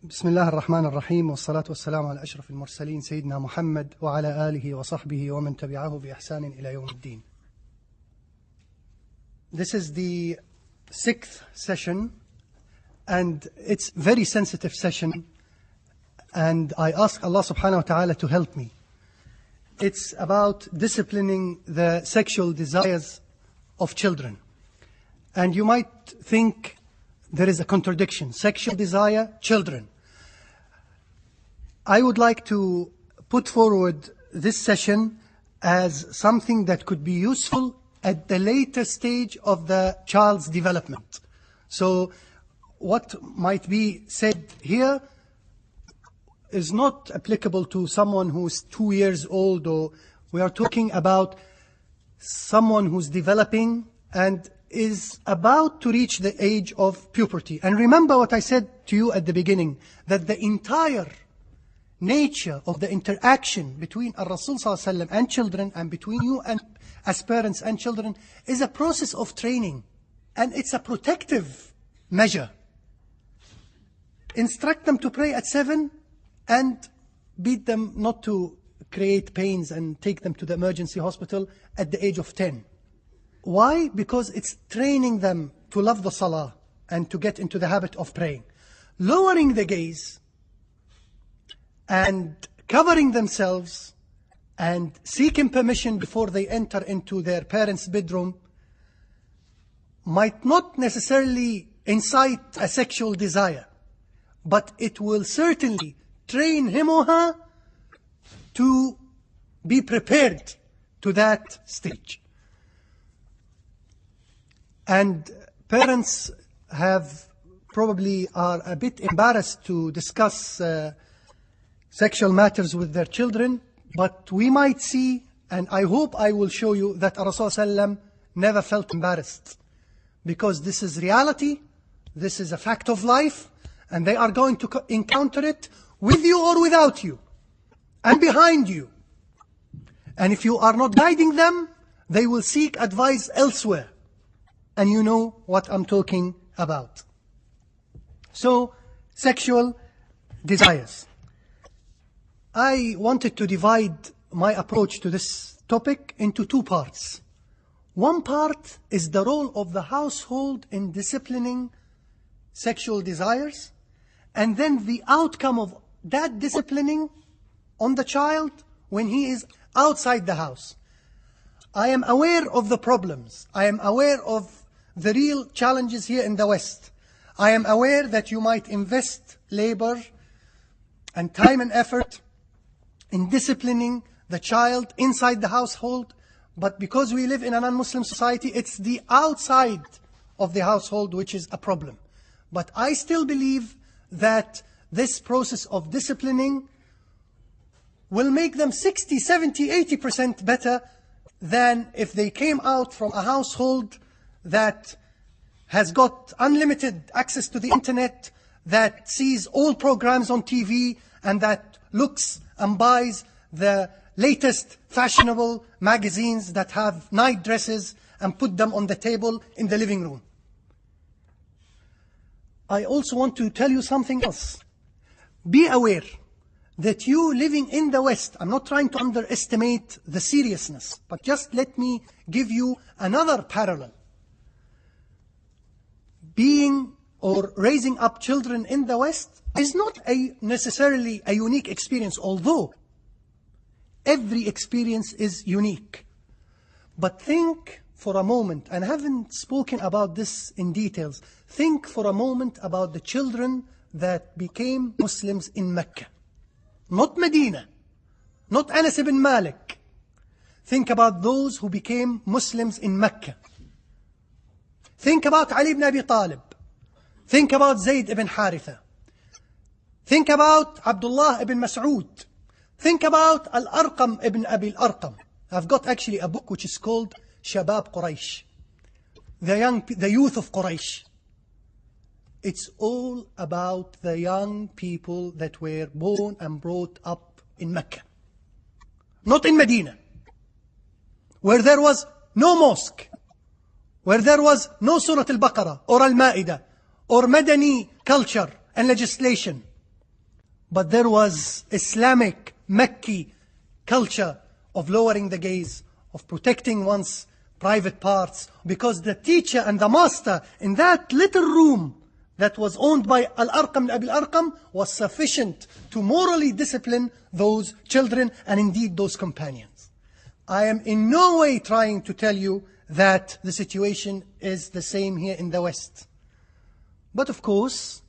بسم الله الرحمن الرحيم والصلاة والسلام على أشرف المرسلين سيدنا محمد وعلى آله وصحبه ومن تبعه بإحسان إلى يوم الدين. This is the 6th session and it's a very sensitive session, and I ask Allah subhanahu wa ta'ala to help me. It's about disciplining the sexual desires of children. And you might think there is a contradiction. Sexual desire, children. I would like to put forward this session as something that could be useful at the later stage of the child's development. So what might be said here is not applicable to someone who's 2 years old, or we are talking about someone who's developing and is about to reach the age of puberty. And remember what I said to you at the beginning, that the entire nature of the interaction between Rasul Sallallahu Alaihi Wasallam and children, and between you and as parents and children, is a process of training, and it's a protective measure. Instruct them to pray at 7 and beat them not to create pains and take them to the emergency hospital at the age of 10. Why? Because it's training them to love the salah and to get into the habit of praying. Lowering the gaze and covering themselves and seeking permission before they enter into their parents' bedroom might not necessarily incite a sexual desire, but it will certainly train him or her to be prepared to that stage. And parents probably are a bit embarrassed to discuss sexual matters with their children, but we might see, and I hope I will show you, that Rasulullah never felt embarrassed, because this is reality, this is a fact of life, and they are going to encounter it with you or without you, and behind you. And if you are not guiding them, they will seek advice elsewhere. And you know what I'm talking about. So, sexual desires. I wanted to divide my approach to this topic into 2 parts. One part is the role of the household in disciplining sexual desires, and then the outcome of that disciplining on the child when he is outside the house. I am aware of the problems. I am aware of the real challenges here in the West. I am aware that you might invest labor and time and effort in disciplining the child inside the household, but because we live in a non-Muslim society, it's the outside of the household which is a problem. But I still believe that this process of disciplining will make them 60, 70, 80% better than if they came out from a household that has got unlimited access to the internet, that sees all programs on TV, and that looks and buys the latest fashionable magazines that have night dresses and put them on the table in the living room. I also want to tell you something else. Be aware that you living in the West, I'm not trying to underestimate the seriousness, but just let me give you another parallel. Being or raising up children in the West is not necessarily a unique experience, although every experience is unique. But think for a moment, and I haven't spoken about this in details, think for a moment about the children that became Muslims in Mecca. Not Medina, not Anas ibn Malik. Think about those who became Muslims in Mecca. Think about Ali ibn Abi Talib. Think about Zayd ibn Haritha. Think about Abdullah ibn Mas'ud. Think about Al-Arqam ibn Abi Al-Arqam. I've got actually a book which is called Shabab Quraysh. The youth of Quraysh. It's all about the young people that were born and brought up in Mecca. Not in Medina, where there was no mosque, where there was no Surah Al-Baqarah or Al-Ma'idah or Madani culture and legislation, but there was Islamic, Mecca culture of lowering the gaze, of protecting one's private parts, because the teacher and the master in that little room that was owned by Al-Arqam Abi Al-Arqam was sufficient to morally discipline those children and indeed those companions. I am in no way trying to tell you that the situation is the same here in the West. But of course,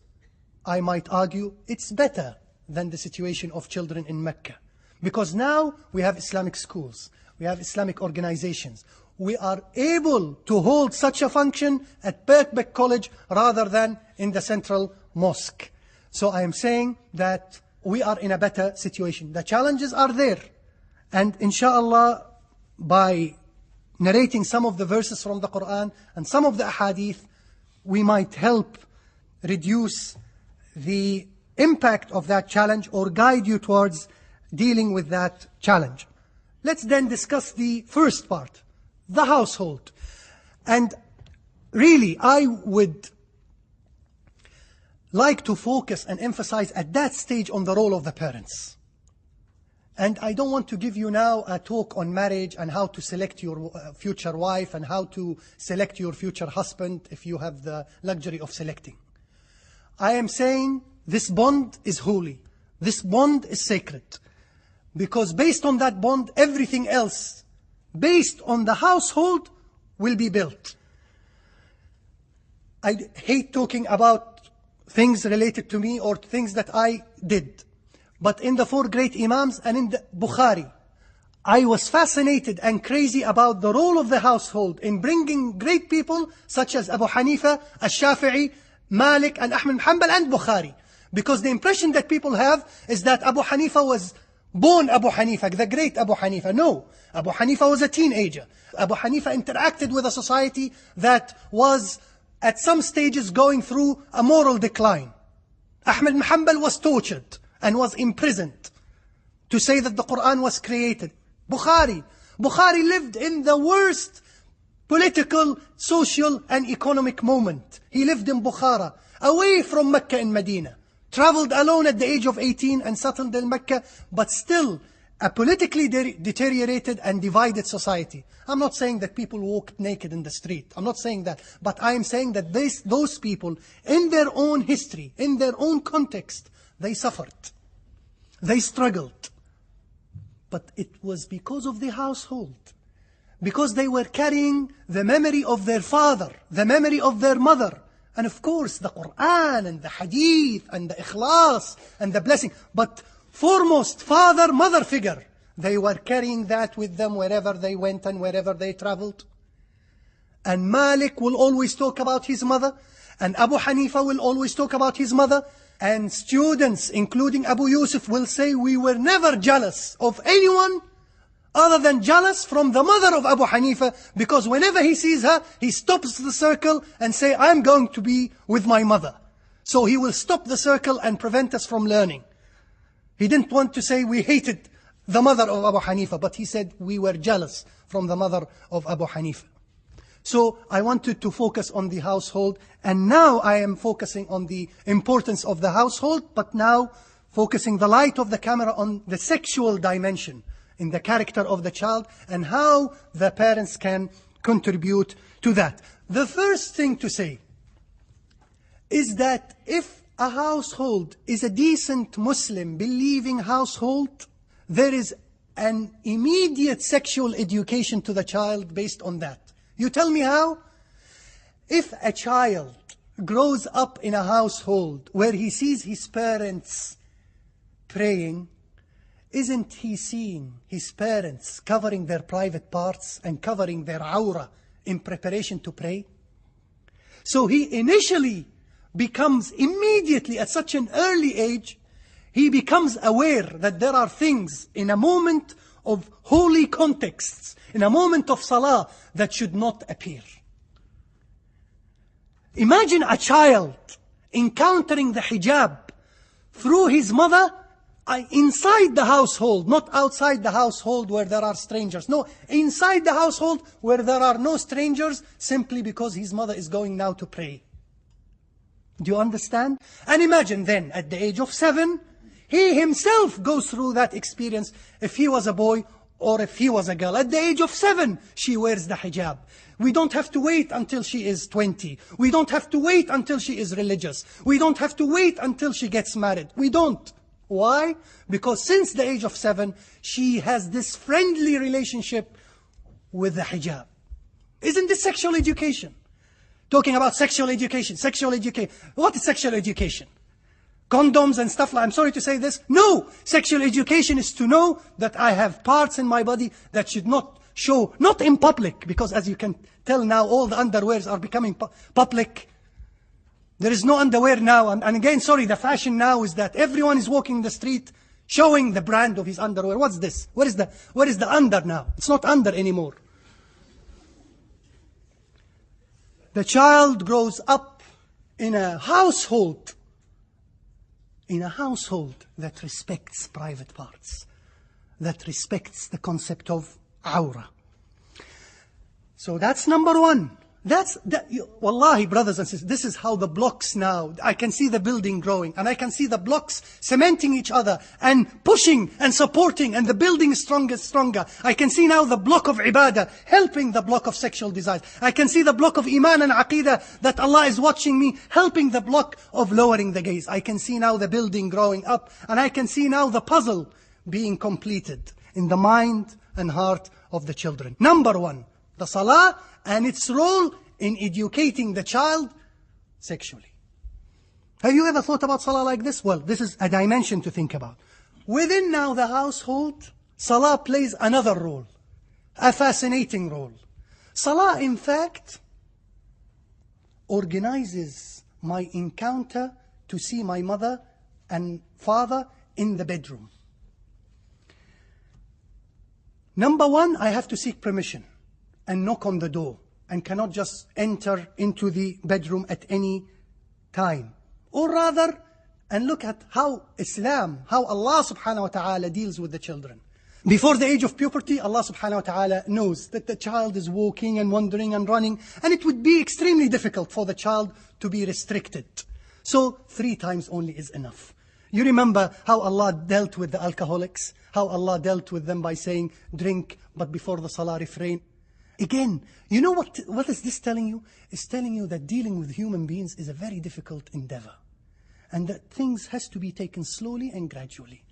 I might argue it's better than the situation of children in Mecca. Because now we have Islamic schools, we have Islamic organizations. We are able to hold such a function at Birkbeck College rather than in the central mosque. So I am saying that we are in a better situation. The challenges are there. And inshallah, by narrating some of the verses from the Quran and some of the ahadith, we might help reduce the impact of that challenge or guide you towards dealing with that challenge. Let's then discuss the first part, the household. And really, I would like to focus and emphasize at that stage on the role of the parents. And I don't want to give you now a talk on marriage and how to select your future wife and how to select your future husband if you have the luxury of selecting. I am saying this bond is holy. This bond is sacred. Because based on that bond, everything else, based on the household, will be built. I hate talking about things related to me or things that I did. But in the four great Imams and in the Bukhari, I was fascinated and crazy about the role of the household in bringing great people such as Abu Hanifa, Al-Shafi'i, Malik, and Ahmed Hanbal, and Bukhari. Because the impression that people have is that Abu Hanifa was born Abu Hanifa, the great Abu Hanifa. No, Abu Hanifa was a teenager. Abu Hanifa interacted with a society that was at some stages going through a moral decline. Ahmed bin Hanbal was tortured and was imprisoned to say that the Quran was created. Bukhari lived in the worst political, social and economic moment. He lived in Bukhara, away from Mecca and Medina. Traveled alone at the age of 18 and settled in Mecca, but still a politically deteriorated and divided society. I'm not saying that people walked naked in the street. I'm not saying that. But I am saying that those people, in their own history, in their own context, they suffered. They struggled. But it was because of the household. Because they were carrying the memory of their father, the memory of their mother. And of course, the Quran and the Hadith and the Ikhlas and the blessing. But foremost, father, mother figure. They were carrying that with them wherever they went and wherever they traveled. And Malik will always talk about his mother. And Abu Hanifa will always talk about his mother. And students, including Abu Yusuf, will say, we were never jealous of anyone other than jealous from the mother of Abu Hanifa, because whenever he sees her, he stops the circle and say, I'm going to be with my mother. So he will stop the circle and prevent us from learning. He didn't want to say we hated the mother of Abu Hanifa, but he said we were jealous from the mother of Abu Hanifa. So I wanted to focus on the household, and now I am focusing on the importance of the household, but now focusing the light of the camera on the sexual dimension in the character of the child and how the parents can contribute to that. The first thing to say is that if a household is a decent Muslim believing household, there is an immediate sexual education to the child based on that. You tell me how? If a child grows up in a household where he sees his parents praying, isn't he seeing his parents covering their private parts and covering their aura in preparation to pray? So he initially becomes immediately at such an early age, he becomes aware that there are things in a moment of holy contexts, in a moment of salah, that should not appear. Imagine a child encountering the hijab through his mother inside the household, not outside the household where there are strangers. No, inside the household where there are no strangers, simply because his mother is going now to pray. Do you understand? And imagine then, at the age of 7, He himself goes through that experience if he was a boy or if he was a girl. At the age of 7, she wears the hijab. We don't have to wait until she is 20. We don't have to wait until she is religious. We don't have to wait until she gets married. We don't. Why? Because since the age of 7, she has this friendly relationship with the hijab. Isn't this sexual education? Talking about sexual education, sexual education. What is sexual education? Condoms and stuff like, I'm sorry to say this. No! Sexual education is to know that I have parts in my body that should not show, not in public, because as you can tell now, all the underwears are becoming public. There is no underwear now. And again, sorry, the fashion now is that everyone is walking the street showing the brand of his underwear. What's this? Where is the under now? It's not under anymore. The child grows up in a household that respects private parts, that respects the concept of awra. So that's number one. Wallahi, brothers and sisters, this is how the blocks now, I can see the building growing, and I can see the blocks cementing each other and pushing and supporting, and the building is stronger. I can see now the block of ibadah helping the block of sexual desires. I can see the block of iman and aqidah that Allah is watching me, helping the block of lowering the gaze. I can see now the building growing up, and I can see now the puzzle being completed in the mind and heart of the children. Number one, the salah and its role in educating the child sexually. Have you ever thought about salah like this? Well, this is a dimension to think about. Within now the household, salah plays another role, a fascinating role. Salah, in fact, organizes my encounter to see my mother and father in the bedroom. Number one, I have to seek permission and knock on the door, and cannot just enter into the bedroom at any time. Or rather, and look at how Islam, how Allah subhanahu wa ta'ala deals with the children. Before the age of puberty, Allah subhanahu wa ta'ala knows that the child is walking and wandering and running, and it would be extremely difficult for the child to be restricted. So 3 times only is enough. You remember how Allah dealt with the alcoholics, how Allah dealt with them by saying, drink, but before the salah refrain. Again, you know what is this telling you? It's telling you that dealing with human beings is a very difficult endeavor, and that things has to be taken slowly and gradually.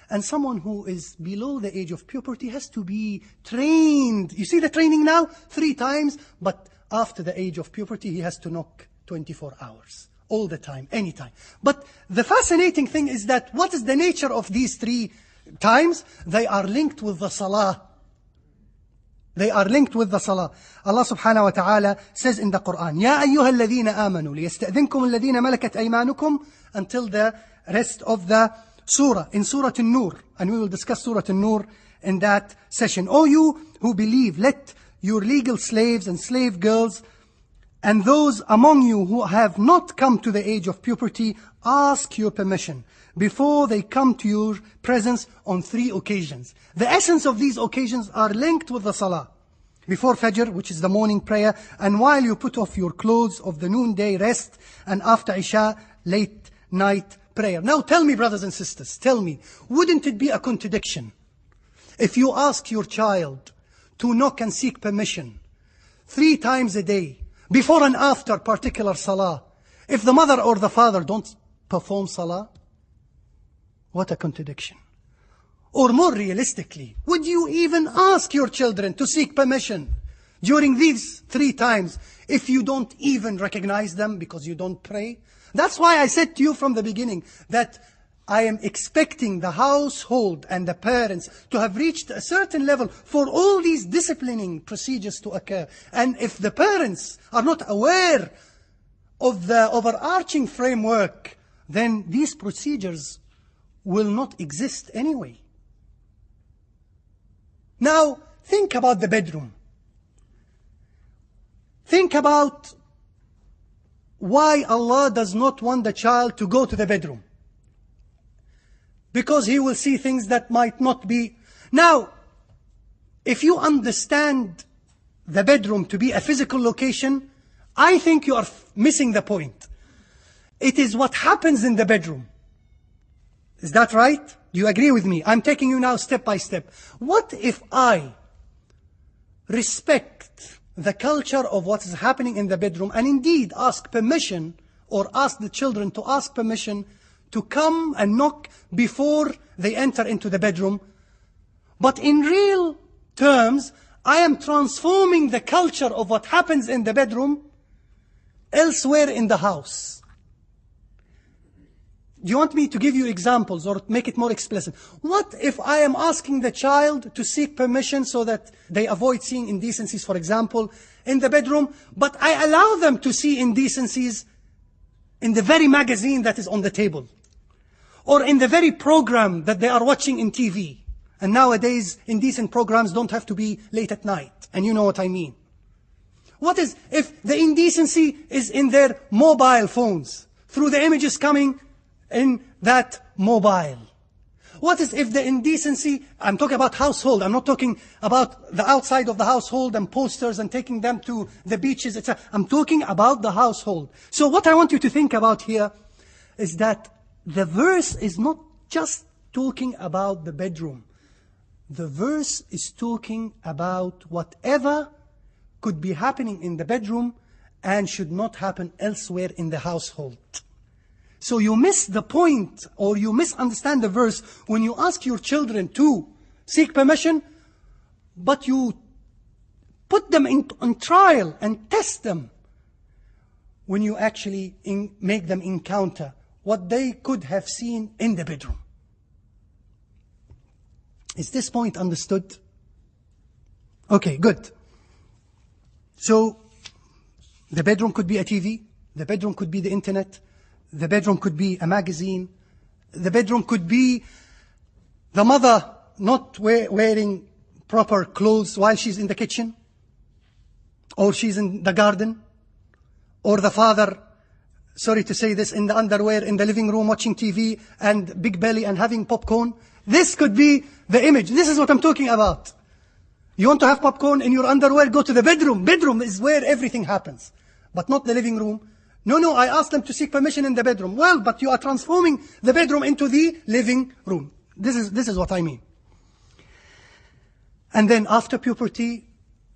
And someone who is below the age of puberty has to be trained. You see the training now? 3 times, but after the age of puberty, he has to knock 24 hours. All the time, anytime. But the fascinating thing is that what is the nature of these 3 times? They are linked with the salah. They are linked with the salah. Allah subhanahu wa ta'ala says in the Quran, يَا أَيُّهَا الَّذِينَ آمَنُوا لِيَسْتَأْذِنْكُمُ الَّذِينَ مَلَكَتْ أَيْمَانُكُمْ, until the rest of the surah, in Surah An-Nur. And we will discuss Surah An-Nur in that session. O you who believe, let your legal slaves and slave girls and those among you who have not come to the age of puberty ask your permission before they come to your presence on 3 occasions. The essence of these occasions are linked with the salah. Before Fajr, which is the morning prayer, and while you put off your clothes of the noonday rest, and after Isha, late night prayer. Now tell me, brothers and sisters, tell me, wouldn't it be a contradiction if you ask your child to knock and seek permission 3 times a day, before and after particular salah, if the mother or the father don't perform salah? What a contradiction. Or more realistically, would you even ask your children to seek permission during these 3 times if you don't even recognize them because you don't pray? That's why I said to you from the beginning that I am expecting the household and the parents to have reached a certain level for all these disciplining procedures to occur. And if the parents are not aware of the overarching framework, then these procedures will not exist anyway. Now, think about the bedroom. Think about why Allah does not want the child to go to the bedroom. Because he will see things that might not be. Now, if you understand the bedroom to be a physical location, I think you are missing the point. It is what happens in the bedroom Is that right? Do you agree with me? I'm taking you now step by step. What if I respect the culture of what is happening in the bedroom and indeed ask permission, or ask the children to ask permission to come and knock before they enter into the bedroom? But in real terms, I am transforming the culture of what happens in the bedroom elsewhere in the house. Do you want me to give you examples or make it more explicit? What if I am asking the child to seek permission so that they avoid seeing indecencies, for example, in the bedroom, but I allow them to see indecencies in the very magazine that is on the table, or in the very program that they are watching in TV? And nowadays, indecent programs don't have to be late at night, and you know what I mean. What is if the indecency is in their mobile phones, through the images coming in that mobile? What is if the indecency, I'm talking about household, I'm not talking about the outside of the household and posters and taking them to the beaches, etc. I'm talking about the household. So what I want you to think about here is that the verse is not just talking about the bedroom. The verse is talking about whatever could be happening in the bedroom and should not happen elsewhere in the household. So you miss the point, or you misunderstand the verse when you ask your children to seek permission, but you put them on trial and test them when you actually make them encounter what they could have seen in the bedroom. Is this point understood? Okay, good. So the bedroom could be a TV, the bedroom could be the internet, the bedroom could be a magazine. The bedroom could be the mother not wearing proper clothes while she's in the kitchen, or she's in the garden, or the father, sorry to say this, in the underwear in the living room watching TV and big belly and having popcorn. This could be the image. This is what I'm talking about. You want to have popcorn in your underwear? Go to the bedroom. Bedroom is where everything happens, but not the living room. No, I asked them to seek permission in the bedroom. Well, but you are transforming the bedroom into the living room. This is what I mean. And then after puberty,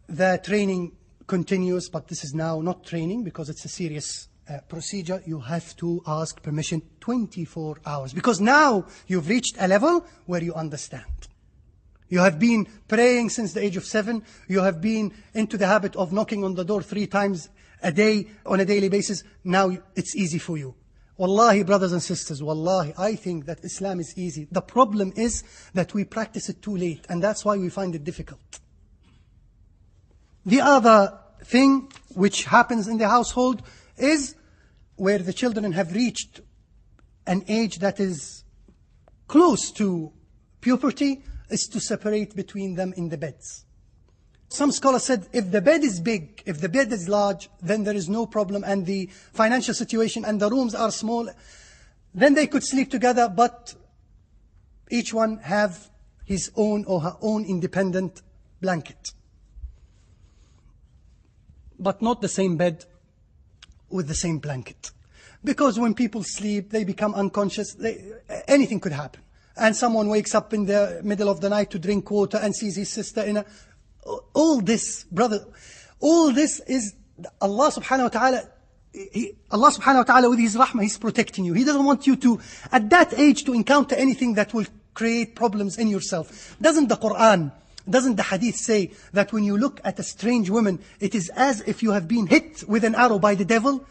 the training continues, but this is now not training because it's a serious procedure. You have to ask permission 24 hours because now you've reached a level where you understand. You have been praying since the age of 7. You have been into the habit of knocking on the door 3 times a day, on a daily basis. Now it's easy for you. Wallahi, brothers and sisters, wallahi, I think that Islam is easy. The problem is that we practice it too late, and that's why we find it difficult. The other thing which happens in the household is where the children have reached an age that is close to puberty, is to separate between them in the beds. Some scholars said if the bed is big, if the bed is large, then there is no problem, and the financial situation and the rooms are small, then they could sleep together, but each one have his own or her own independent blanket. But not the same bed with the same blanket. Because when people sleep, they become unconscious, anything could happen. And someone wakes up in the middle of the night to drink water and sees his sister in a... All this, brother, all this is Allah subhanahu wa ta'ala. Allah subhanahu wa ta'ala with His rahmah, He's protecting you. He doesn't want you to, at that age, to encounter anything that will create problems in yourself. Doesn't the Quran, doesn't the hadith say that when you look at a strange woman, it is as if you have been hit with an arrow by the devil?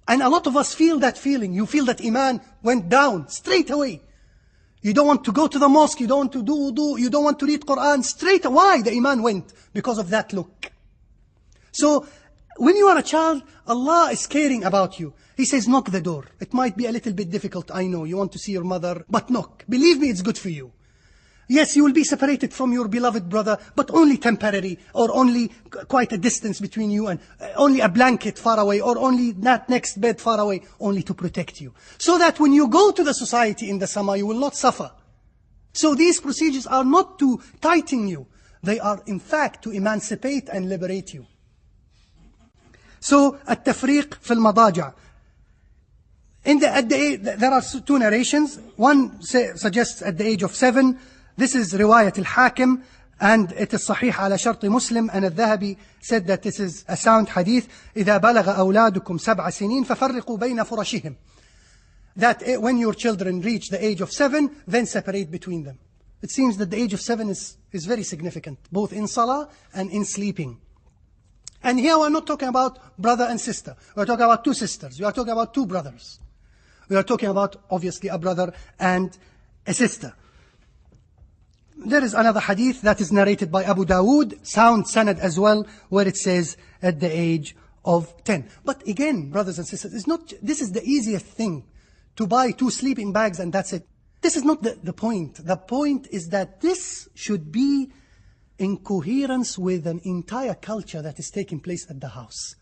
And a lot of us feel that feeling. You feel that iman went down straight away. You don't want to go to the mosque, you don't want to do wudu, you don't want to read Quran, straight away. Why? The iman went because of that look. So, when you are a child, Allah is caring about you. He says, knock the door. It might be a little bit difficult, I know. You want to see your mother, but knock. Believe me, it's good for you. Yes, you will be separated from your beloved brother, but only temporary, or only quite a distance between you, and only a blanket far away, or only that next bed far away, only to protect you. So that when you go to the society in the summer, you will not suffer. So these procedures are not to tighten you. They are, in fact, to emancipate and liberate you. So, التفريق في المضاجع. there are two narrations. One suggests at the age of 7. This is رواية الحاكم, and it is صحيح على شرط مسلم, and الذهبي said that this is a sound hadith. إذا بلغ أولادكم 7 سنين ففرقوا بين فرشهم. That when your children reach the age of 7, then separate between them. It seems that the age of 7 is very significant, both in salah and in sleeping. And here we're not talking about brother and sister. We're talking about 2 sisters. We are talking about 2 brothers. We are talking about, obviously, a brother and a sister. There is another hadith that is narrated by Abu Dawood, sound sanad as well, where it says at the age of 10. But again, brothers and sisters, this is the easiest thing, to buy 2 sleeping bags and that's it. This is not the point. The point is that this should be in coherence with an entire culture that is taking place at the house.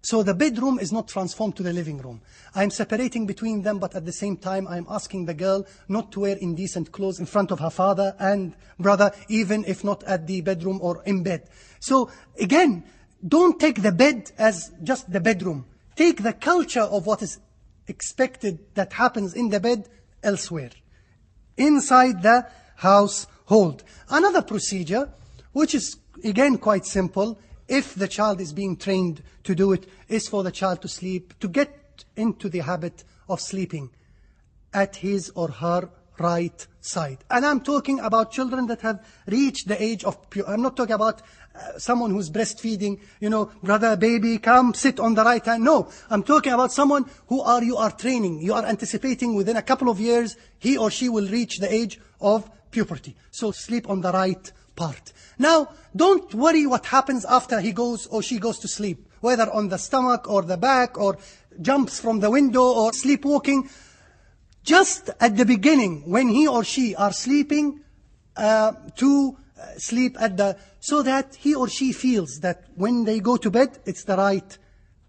So the bedroom is not transformed to the living room. I'm separating between them, but at the same time, I'm asking the girl not to wear indecent clothes in front of her father and brother, even if not at the bedroom or in bed. So again, don't take the bed as just the bedroom. Take the culture of what is expected that happens in the bed elsewhere, inside the household. Another procedure, which is again quite simple, if the child is being trained to do it, is for the child to sleep, to get into the habit of sleeping at his or her right side. And I'm talking about children that have reached the age of I'm not talking about someone who's breastfeeding, brother, baby, come sit on the right hand. No, I'm talking about someone you are training. You are anticipating within a couple of years, he or she will reach the age of puberty. So sleep on the right part. Now, don't worry what happens after he goes or she goes to sleep, whether on the stomach or the back or jumps from the window or sleepwalking. Just at the beginning, when he or she are sleeping, to sleep so that he or she feels that when they go to bed, it's the right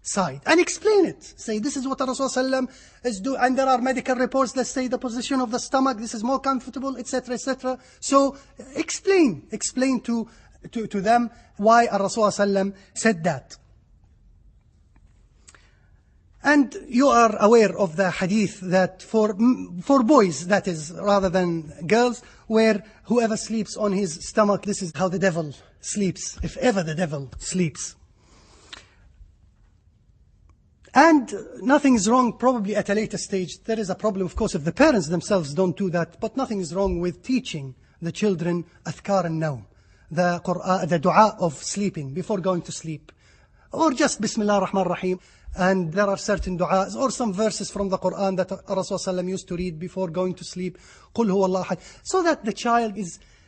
side. And explain it. Say, this is what Rasulullah is doing. And there are medical reports that say the position of the stomach, this is more comfortable, etc., etc. So explain to them why Rasulullah said that. And you are aware of the hadith that for boys, that is, rather than girls, where whoever sleeps on his stomach, this is how the devil sleeps, if ever the devil sleeps. And nothing is wrong, probably at a later stage. There is a problem, of course, if the parents themselves don't do that, but nothing is wrong with teaching the children Adhkar al-Nawm, the dua of sleeping before going to sleep. Or just Bismillah ar-Rahman ar-Rahim. And there are certain du'as or some verses from the Quran that Rasulullah used to read before going to sleep. قُلْ هُوَ اللَّهُ أَحَدٌ. So that the child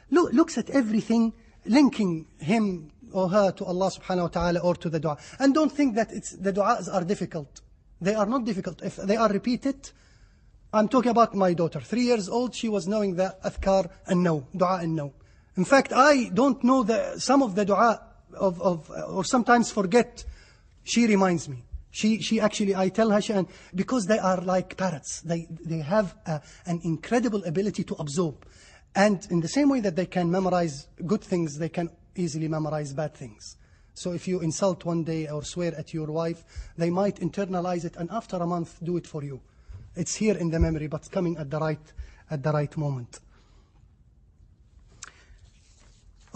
looks at everything, linking him or her to Allah subhanahu wa ta'ala or to the dua. And don't think that the du'as are difficult. They are not difficult. If they are repeated, I'm talking about my daughter, 3 years old, she was knowing the Adhkar al-Nawm, dua al-Nawm. In fact, I don't know some of the dua or sometimes forget. She reminds me. She actually, I tell her, because they are like parrots. They have an incredible ability to absorb. And in the same way that they can memorize good things, they can easily memorize bad things. So if you insult one day or swear at your wife, they might internalize it and after a month do it for you. It's here in the memory, but it's coming at the right moment.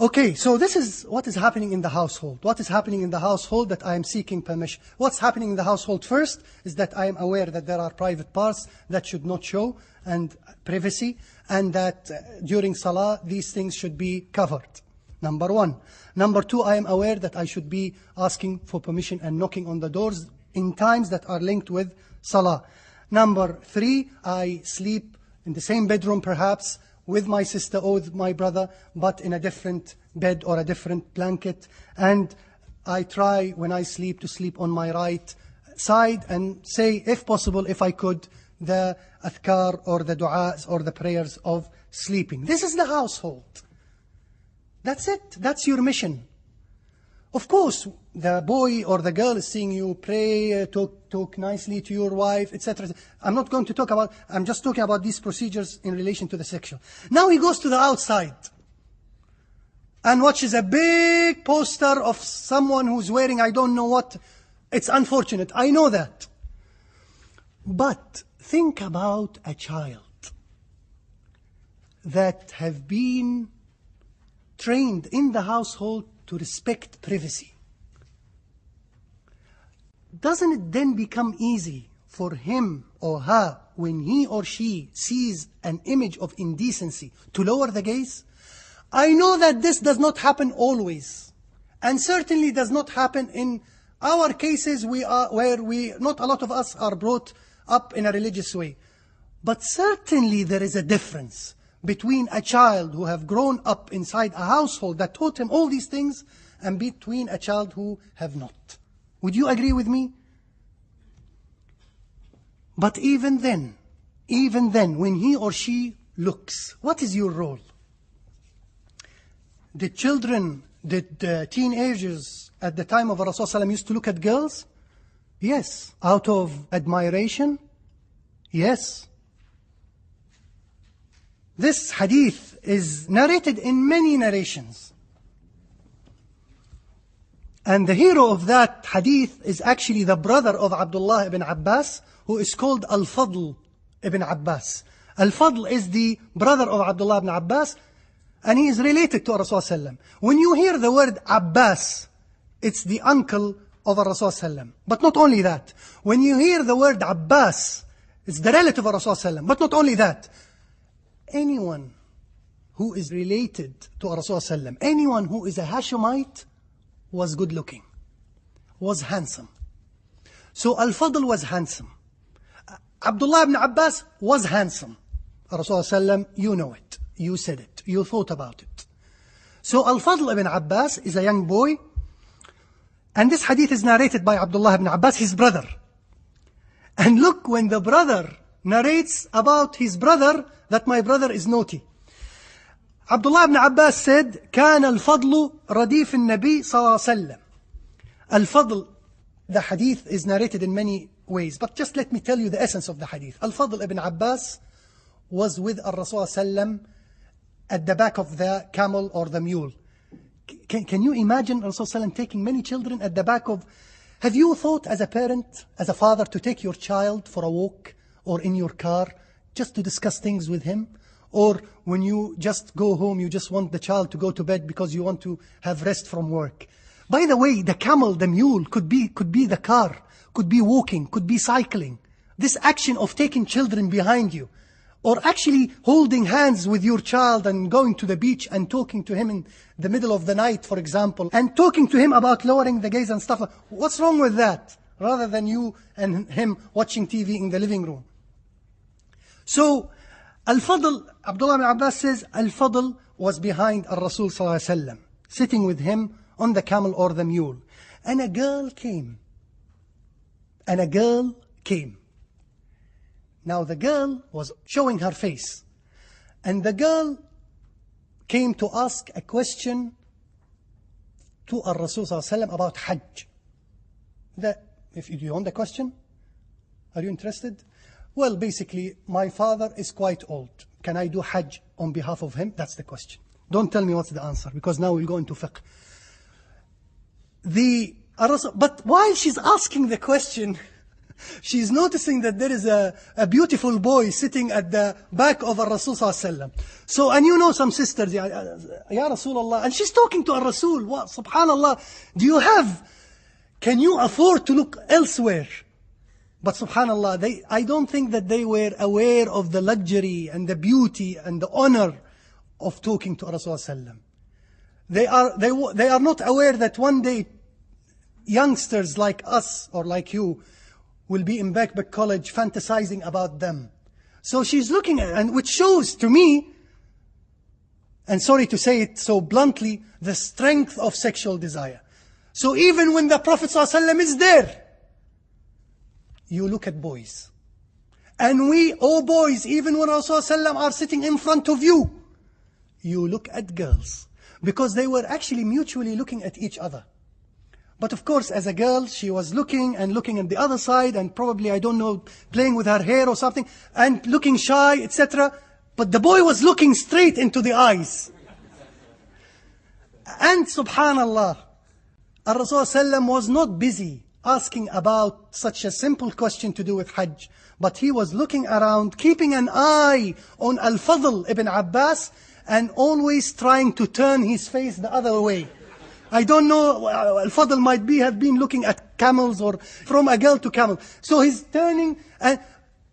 Okay, so this is what is happening in the household. What is happening in the household that I am seeking permission? What's happening in the household first is that I am aware that there are private parts that should not show and privacy, and that during Salah these things should be covered. Number 1. Number 2, I am aware that I should be asking for permission and knocking on the doors in times that are linked with Salah. Number 3, I sleep in the same bedroom perhaps with my sister or with my brother, but in a different bed or a different blanket. And I try, when I sleep, to sleep on my right side and say, if possible, if I could, the adhkar or the du'as or the prayers of sleeping. This is the household. That's it. That's your mission. Of course, the boy or the girl is seeing you pray, talk nicely to your wife, etc. I'm not going to talk about, I'm just talking about these procedures in relation to the sexual. Now he goes to the outside and watches a big poster of someone who's wearing I don't know what. It's unfortunate. I know that. But think about a child that have been trained in the household to respect privacy. Doesn't it then become easy for him or her, when he or she sees an image of indecency, to lower the gaze? I know that this does not happen always, and certainly does not happen in our cases where not a lot of us are brought up in a religious way. But certainly there is a difference between a child who have grown up inside a household that taught him all these things and between a child who have not. Would you agree with me? But even then, when he or she looks, what is your role? Did teenagers at the time of Rasulullah used to look at girls? Yes. Out of admiration? Yes. This hadith is narrated in many narrations. And the hero of that hadith is actually the brother of Abdullah ibn Abbas, who is called Al-Fadl ibn Abbas. Al-Fadl is the brother of Abdullah ibn Abbas, and he is related to Rasulullah. When you hear the word Abbas, it's the uncle of Rasulullah. But not only that. When you hear the word Abbas, it's the relative of Rasulullah. But not only that. Anyone who is related to Rasulullah, anyone who is a Hashemite, was good looking, was handsome. So Al-Fadl was handsome. Abdullah ibn Abbas was handsome. Rasulullah, you know it. You said it. You thought about it. So Al-Fadl ibn Abbas is a young boy. And this hadith is narrated by Abdullah ibn Abbas, his brother. And look, when the brother narrates about his brother, that my brother is naughty. Abdullah ibn Abbas said, كان الفضل رديف النبي صلى الله عليه وسلم. Al-Fadl, the hadith is narrated in many ways, but just let me tell you the essence of the hadith. Al-Fadl ibn Abbas was with Rasul sallam at the back of the camel or the mule. Can you imagine Rasul sallam taking many children at the back of... Have you thought as a parent, as a father, to take your child for a walk or in your car just to discuss things with him? Or when you just go home, you just want the child to go to bed because you want to have rest from work? By the way, the camel, the mule, could be the car, could be walking, could be cycling. This action of taking children behind you, or actually holding hands with your child and going to the beach and talking to him in the middle of the night, for example, and talking to him about lowering the gaze and stuff. What's wrong with that? Rather than you and him watching TV in the living room. So, Al-Fadl, Abdullah ibn Abbas says, Al-Fadl was behind Al-Rasul sallallahu alaihi wasallam, sitting with him on the camel or the mule. And a girl came. Now the girl was showing her face. And the girl came to ask a question to Al-Rasul sallallahu alaihi wasallam about Hajj. If you want the question? Are you interested? Well, basically, my father is quite old. Can I do Hajj on behalf of him? That's the question. Don't tell me what's the answer, because now we'll go into fiqh. But while she's asking the question, she's noticing that there is a beautiful boy sitting at the back of Rasul sallallahu alaihi wasallam. So, and you know some sisters, Ya Rasulullah, and she's talking to Rasul. What, subhanallah, can you afford to look elsewhere? But subhanallah, I don't think that they were aware of the luxury and the beauty and the honor of talking to Rasulullah. They are not aware that one day youngsters like us or like you will be in Backpack College fantasizing about them. So she's looking at, and which shows to me, and sorry to say it so bluntly, the strength of sexual desire. So even when the Prophet ﷺ is there, you look at boys. And we, boys, even when Rasulullah are sitting in front of you, you look at girls. Because they were actually mutually looking at each other. But of course, as a girl, she was looking at the other side, and probably, I don't know, playing with her hair or something, and looking shy, etc. But the boy was looking straight into the eyes. And subhanallah, Rasulullah was not busy asking about such a simple question to do with Hajj, but he was looking around, keeping an eye on Al-Fadl ibn Abbas, and always trying to turn his face the other way. I don't know, Al-Fadl might have been looking at camels or from a girl to camel. So he's turning,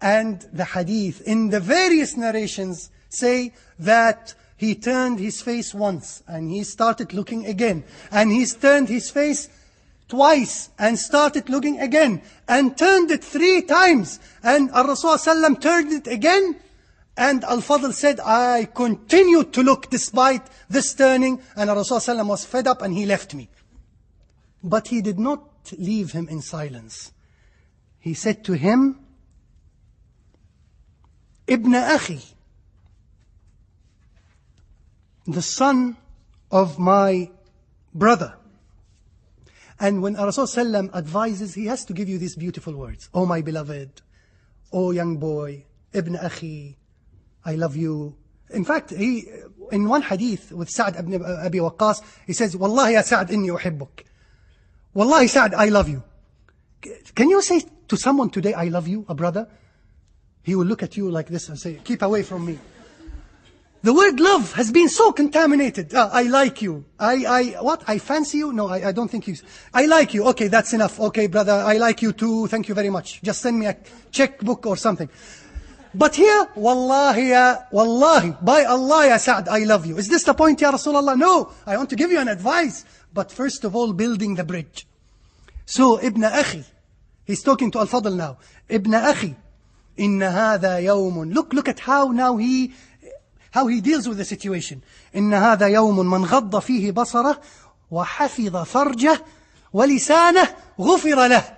and the hadith in the various narrations say that he turned his face once and he started looking again. And he's turned his face twice and started looking again. And turned it 3 times. And Rasul ﷺ turned it again. And Al-Fadl said, I continued to look despite this turning. And Rasul ﷺ was fed up and he left me. But he did not leave him in silence. He said to him, Ibn Akhi, the son of my brother. And when Rasul ﷺ advises, he has to give you these beautiful words. Oh my beloved, oh young boy, Ibn Akhi, I love you. In fact, he, in one hadith with Sa'd ibn Abi Waqqas, he says, Wallahi ya Sa'd inni uhibbuk. Wallahi Sa'd, I love you. Can you say to someone today, I love you, a brother? He will look at you like this and say, keep away from me. The word love has been so contaminated. I like you. What? I fancy you? No, I don't think you. I like you. Okay, that's enough. Okay, brother, I like you too. Thank you very much. Just send me a checkbook or something. But here, wallahi, by Allah ya Sa'd, I love you. Is this the point, ya Rasulullah? No, I want to give you an advice. But first of all, building the bridge. So, Ibn Akhi, he's talking to Al-Fadl now. Ibn Akhi, inna hadha yawmun. Look at how now he deals with the situation. إن هذا يوم من غض فيه بصره وحفظ فرجه ولسانه غفر له.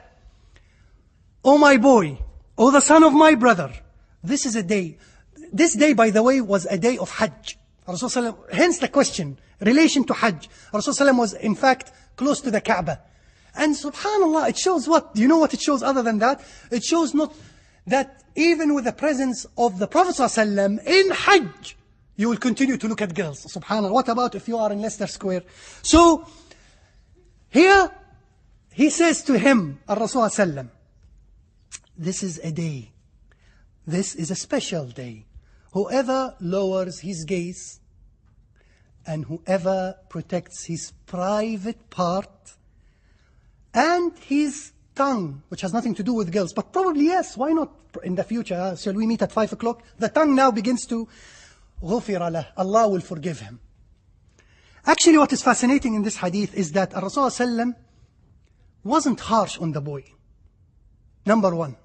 Oh my boy, oh the son of my brother, this is a day. This day, by the way, was a day of Hajj. Rasulullah, hence the question, relation to Hajj. Rasulullah was in fact close to the Kaaba. And subhanallah, it shows what? Do you know what it shows other than that? It shows not that even with the presence of the Prophet ﷺ in Hajj, you will continue to look at girls. Subhanallah. What about if you are in Leicester Square? So, here, he says to him, Al-Rasul ﷺ, this is a day. This is a special day. Whoever lowers his gaze and whoever protects his private part and his tongue, which has nothing to do with girls, but probably yes, why not in the future? Shall we meet at 5 o'clock? The tongue now begins to غُفِرَ لَهُ. Allah will forgive him. Actually, what is fascinating in this hadith is that Rasul ﷺ wasn't harsh on the boy. Number one,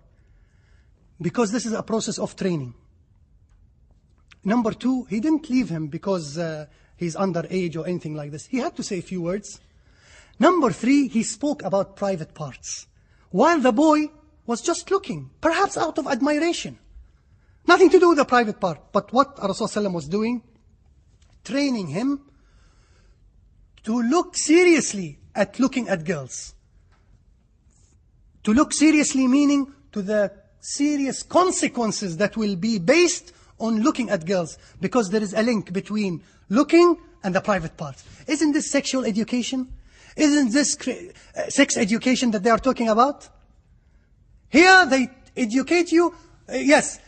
because this is a process of training. Number two, he didn't leave him because he's underage or anything like this. He had to say a few words. Number three, he spoke about private parts, while the boy was just looking, perhaps out of admiration. Nothing to do with the private part. But what Rasulullah was doing, training him to look seriously at looking at girls. To look seriously meaning to the serious consequences that will be based on looking at girls. Because there is a link between looking and the private parts. Isn't this sexual education? Isn't this sex education that they are talking about? Here they educate you, yes,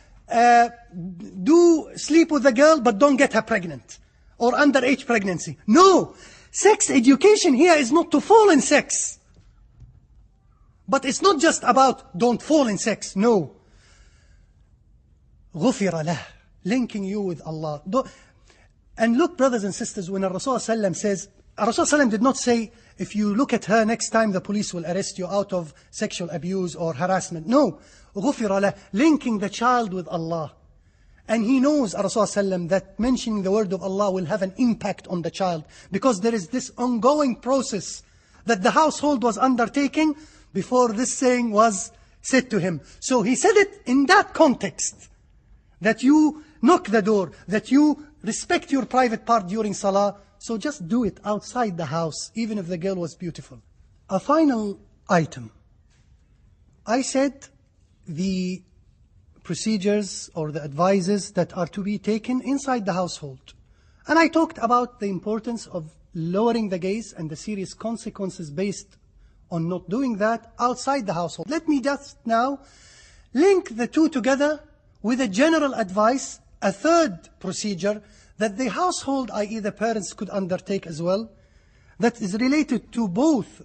do sleep with the girl but don't get her pregnant. Or underage pregnancy. No! Sex education here is not to fall in sex. But it's not just about don't fall in sex. No. غُفِرَ لَهُ. Linking you with Allah. And look, brothers and sisters, when Rasul says, Rasul did not say, if you look at her next time, the police will arrest you out of sexual abuse or harassment. No. غُفِرَ لَهُ. Linking the child with Allah. And he knows, Rasul that mentioning the word of Allah will have an impact on the child. Because there is this ongoing process that the household was undertaking before this saying was said to him. So he said it in that context. That you knock the door. That you respect your private part during salah. So just do it outside the house, even if the girl was beautiful. A final item. I said the procedures or the advices that are to be taken inside the household. And I talked about the importance of lowering the gaze and the serious consequences based on not doing that outside the household. Let me just now link the two together with a general advice, a third procedure that the household, i.e. the parents, could undertake as well, that is related to both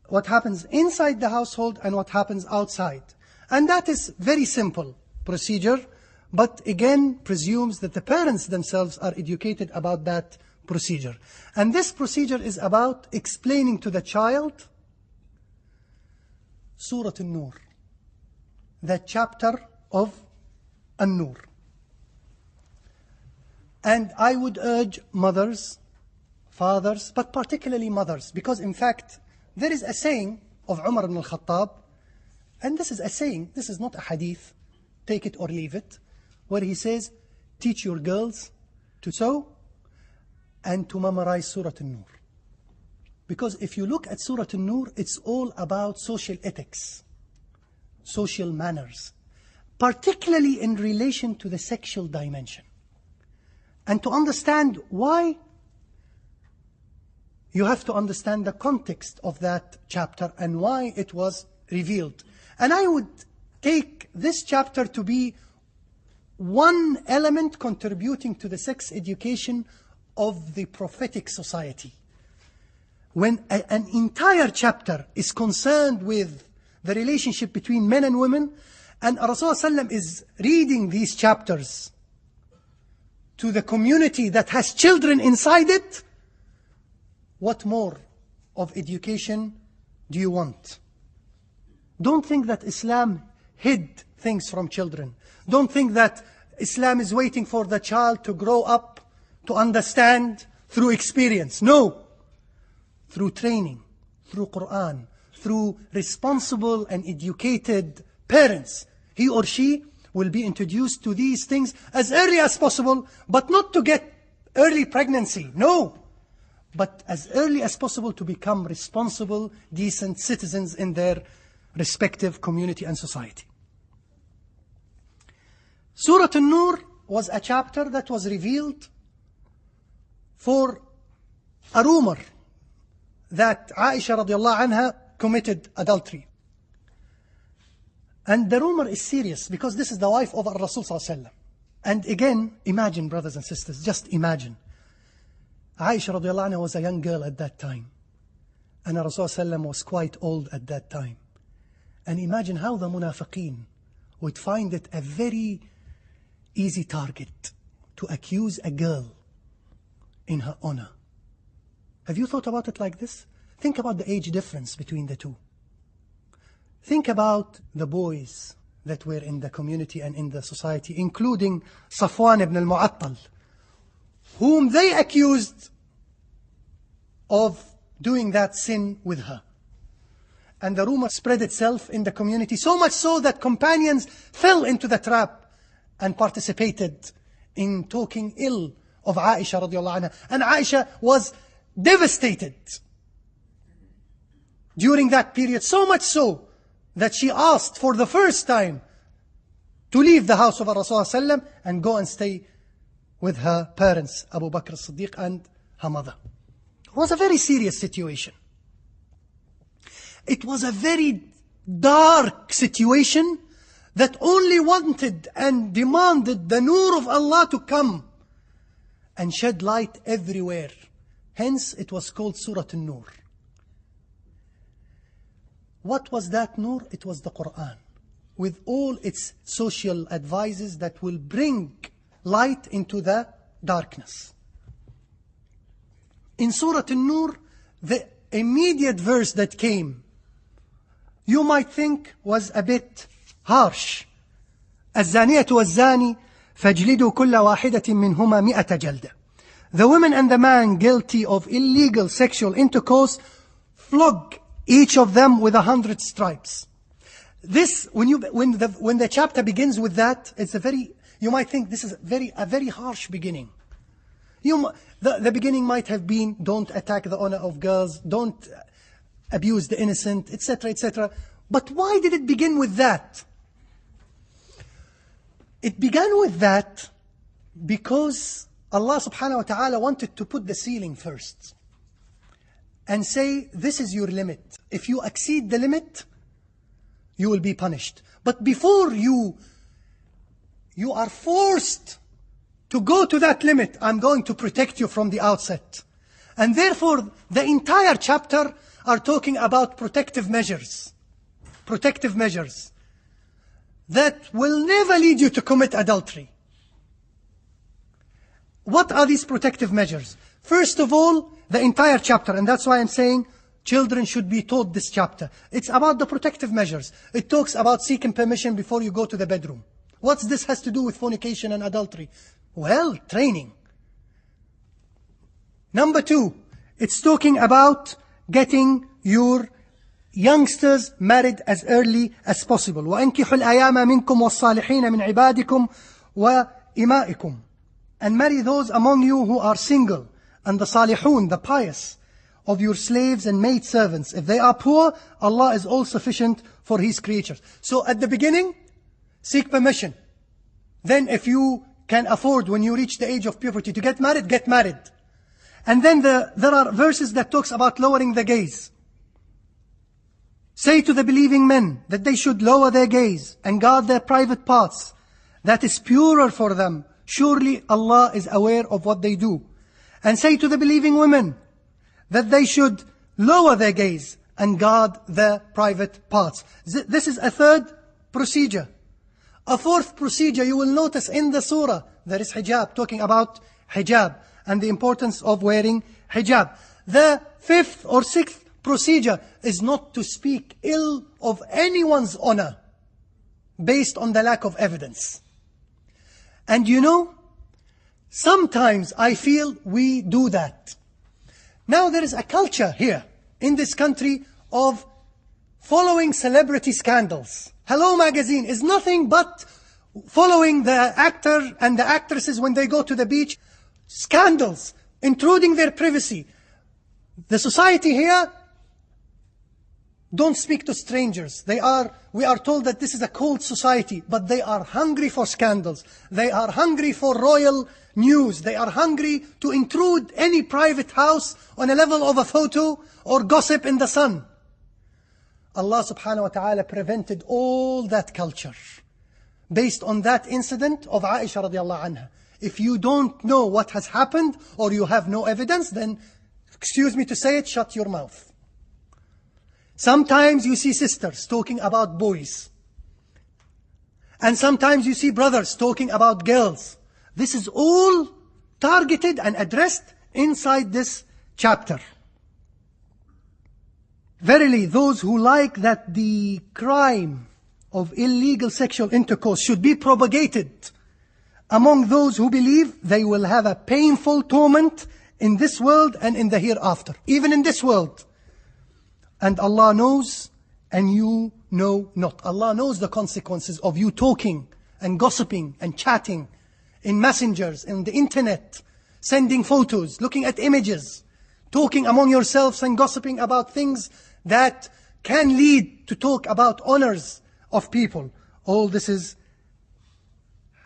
what happens inside the household and what happens outside. And that is very simple procedure, but again presumes that the parents themselves are educated about that procedure. And this procedure is about explaining to the child Surah An-Nur, the chapter of An-Nur. And I would urge mothers, fathers, but particularly mothers, because in fact there is a saying of Umar ibn al-Khattab, and this is a saying, this is not a hadith, take it or leave it, where he says, teach your girls to sew and to memorize Surah An-Nur. Because if you look at Surah An-Nur, it's all about social ethics, social manners, particularly in relation to the sexual dimension. And to understand why, you have to understand the context of that chapter and why it was revealed. And I would take this chapter to be one element contributing to the sex education of the prophetic society. When an entire chapter is concerned with the relationship between men and women, and Rasulullah is reading these chapters to the community that has children inside it, what more of education do you want? Don't think that Islam hid things from children. Don't think that Islam is waiting for the child to grow up to understand through experience. No. Through training, through Quran, through responsible and educated parents, he or she will be introduced to these things as early as possible, but not to get early pregnancy. No. But as early as possible to become responsible, decent citizens in their respective community and society. Surah An-Nur was a chapter that was revealed for a rumor that Aisha radiallahu anha committed adultery. And the rumor is serious because this is the wife of Rasul sallallahu alaihi wasallam. And again, imagine, brothers and sisters, just imagine. Aisha radiallahu anha was a young girl at that time. And Rasul sallallahu alaihi wasallam was quite old at that time. And imagine how the munafiqeen would find it a very easy target to accuse a girl in her honor. Have you thought about it like this? Think about the age difference between the two. Think about the boys that were in the community and in the society, including Safwan ibn al-Mu'attal, whom they accused of doing that sin with her. And the rumor spread itself in the community, so much so that companions fell into the trap and participated in talking ill of Aisha radiallahu anha. And Aisha was devastated during that period, so much so that she asked for the first time to leave the house of Rasulullah and go and stay with her parents, Abu Bakr as-Siddiq and her mother. It was a very serious situation. It was a very dark situation that only wanted and demanded the nur of Allah to come and shed light everywhere. Hence, it was called Surah An-Nur. What was that nur? It was the Quran, with all its social advices that will bring light into the darkness. In Surah An-Nur, the immediate verse that came, you might think was a bit harsh. الزانية والزاني فاجلدوا كل واحدة منهما 100 جلدة. The woman and the man guilty of illegal sexual intercourse, flog each of them with 100 stripes. This, when the chapter begins with that, it's you might think this is a very harsh beginning. The beginning might have been, don't attack the honor of girls, don't abuse the innocent, etc., etc. But why did it begin with that? It began with that because Allah subhanahu wa ta'ala wanted to put the ceiling first. and say, this is your limit. If you exceed the limit, you will be punished. But before you are forced to go to that limit, I'm going to protect you from the outset. And therefore, the entire chapter are talking about protective measures. Protective measures that will never lead you to commit adultery. What are these protective measures? First of all, the entire chapter, and that's why I'm saying children should be taught this chapter. It's about the protective measures. It talks about seeking permission before you go to the bedroom. What's this has to do with fornication and adultery? Well, training. Number 2, it's talking about getting your youngsters married as early as possible. وَأَنْكِحُوا الْأَيَامَ مِنْكُمْ وَالصَّالِحِينَ مِنْ عِبَادِكُمْ وَإِمَائِكُمْ. And marry those among you who are single, and the salihun, the pious, of your slaves and maid servants. If they are poor, Allah is all sufficient for His creatures. So at the beginning, seek permission. Then if you can afford, when you reach the age of puberty, to get married, get married. And then there are verses that talks about lowering the gaze. Say to the believing men that they should lower their gaze and guard their private parts. That is purer for them. Surely Allah is aware of what they do. And say to the believing women that they should lower their gaze and guard their private parts. This is a third procedure. A fourth procedure you will notice in the surah, there is hijab, talking about hijab and the importance of wearing hijab. The fifth or sixth procedure is not to speak ill of anyone's honor based on the lack of evidence. And you know, sometimes I feel we do that. Now there is a culture here in this country of following celebrity scandals. Hello Magazine is nothing but following the actor and the actresses when they go to the beach. Scandals, intruding their privacy. The society here don't speak to strangers. We are told that this is a cold society, but they are hungry for scandals. They are hungry for royal news. They are hungry to intrude any private house on a level of a photo or gossip in the sun. Allah subhanahu wa ta'ala prevented all that culture based on that incident of Aisha radiallahu anha. If you don't know what has happened or you have no evidence, then, excuse me to say it, shut your mouth. Sometimes you see sisters talking about boys. And sometimes you see brothers talking about girls. This is all targeted and addressed inside this chapter. Verily, those who like that the crime of illegal sexual intercourse should be propagated among those who believe, they will have a painful torment in this world and in the hereafter. Even in this world. And Allah knows and you know not. Allah knows the consequences of you talking and gossiping and chatting in messengers, in the internet, sending photos, looking at images, talking among yourselves and gossiping about things that can lead to talk about honors of people. All this is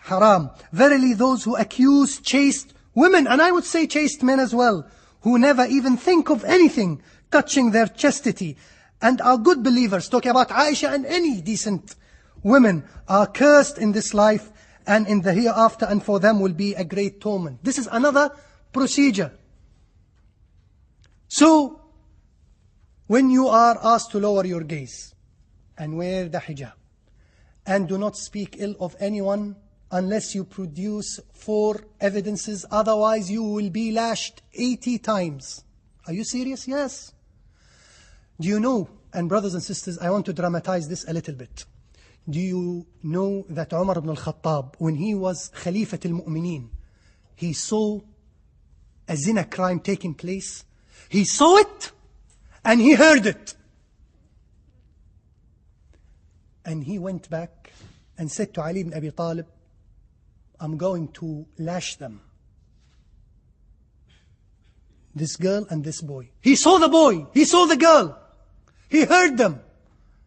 haram. Verily those who accuse chaste women, and I would say chaste men as well, who never even think of anything touching their chastity, and are good believers, talking about Aisha and any decent women, are cursed in this life and in the hereafter, and for them will be a great torment. This is another procedure. So, when you are asked to lower your gaze and wear the hijab, and do not speak ill of anyone unless you produce 4 evidences, otherwise you will be lashed 80 times. Are you serious? Yes. Do you know, and brothers and sisters, I want to dramatize this a little bit. Do you know that Umar ibn al-Khattab, when he was Khalifat al-Mu'mineen, he saw a zina crime taking place? He saw it and he heard it. And he went back and said to Ali ibn Abi Talib, I'm going to lash them. This girl and this boy. He saw the boy. He saw the girl. He heard them.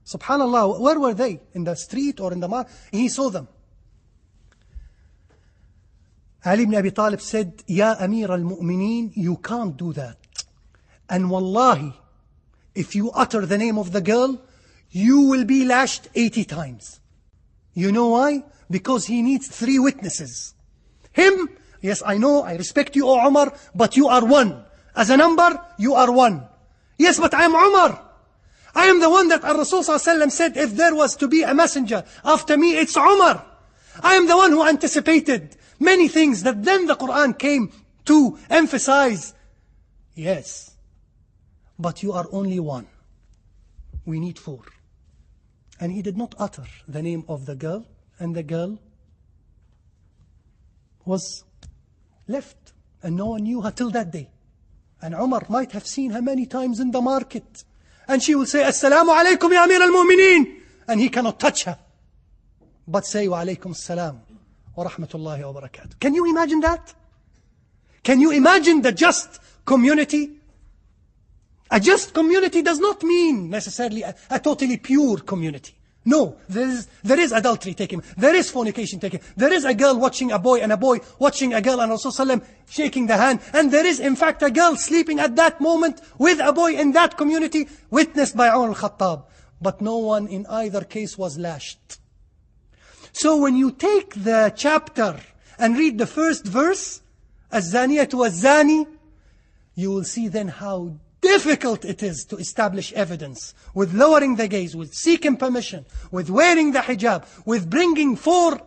Subhanallah, where were they? In the street or in the market? He saw them. Ali ibn Abi Talib said, Ya Amir al-Mu'mineen, you can't do that. And wallahi, if you utter the name of the girl, you will be lashed 80 times. You know why? Because he needs 3 witnesses. Him, yes, I know, I respect you, O Umar, but you are one. As a number, you are one. Yes, but I am Umar. I am the one that Rasul ﷺ said, if there was to be a messenger after me, it's Umar. I am the one who anticipated many things that then the Quran came to emphasize. Yes, but you are only one. We need 4. And he did not utter the name of the girl, and the girl was left, and no one knew her till that day. And Umar might have seen her many times in the market, and she will say, Assalamu alaikum ya Amir al-Mu'mineen, and he cannot touch her, but say, Wa alaikum assalam wa rahmatullahi wa barakatuh. Can you imagine that? Can you imagine the just community? A just community does not mean necessarily a totally pure community. No, there is adultery taking, there is fornication taking, there is a girl watching a boy and a boy watching a girl and Rasulullah shaking the hand, and there is in fact a girl sleeping at that moment with a boy in that community, witnessed by Umar al-Khattab. But no one in either case was lashed. So when you take the chapter and read the first verse, الزانية والزاني, you will see then how difficult it is to establish evidence with lowering the gaze, with seeking permission, with wearing the hijab, with bringing 4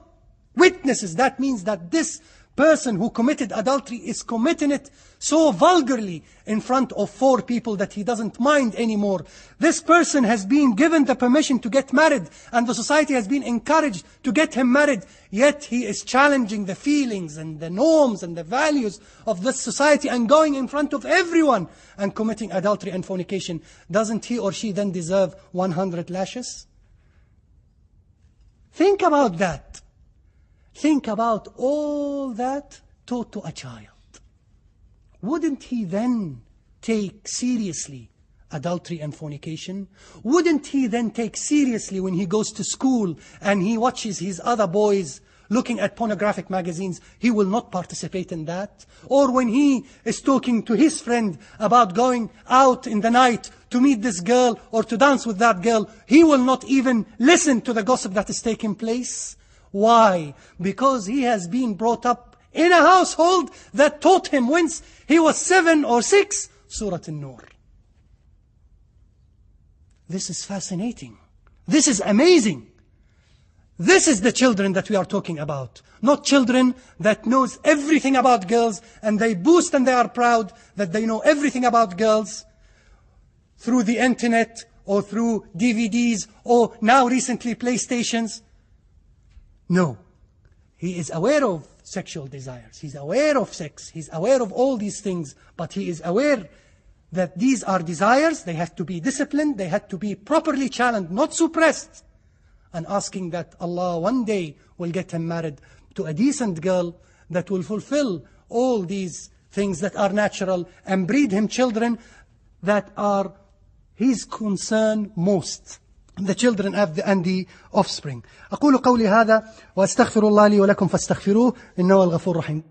witnesses. That means that this person who committed adultery is committing it so vulgarly in front of 4 people that he doesn't mind anymore. This person has been given the permission to get married, and the society has been encouraged to get him married, yet he is challenging the feelings and the norms and the values of this society and going in front of everyone and committing adultery and fornication. Doesn't he or she then deserve 100 lashes? Think about that. Think about all that taught to a child. Wouldn't he then take seriously adultery and fornication? Wouldn't he then take seriously when he goes to school and he watches his other boys looking at pornographic magazines? He will not participate in that. Or when he is talking to his friend about going out in the night to meet this girl or to dance with that girl, he will not even listen to the gossip that is taking place. Why? Because he has been brought up in a household that taught him once he was 7 or 6, Surah An-Nur. This is fascinating. This is amazing. This is the children that we are talking about. Not children that knows everything about girls and they boast and they are proud that they know everything about girls through the internet or through DVDs or now recently PlayStations. No. He is aware of sexual desires. He's aware of sex. He's aware of all these things. But he is aware that these are desires. They have to be disciplined. They have to be properly challenged, not suppressed. And asking that Allah one day will get him married to a decent girl that will fulfill all these things that are natural and breed him children that are his concern most. The children and the offspring. أقول قولي هذا وأستغفر الله لي ولكم فاستغفروه إنه الغفور الرحيم.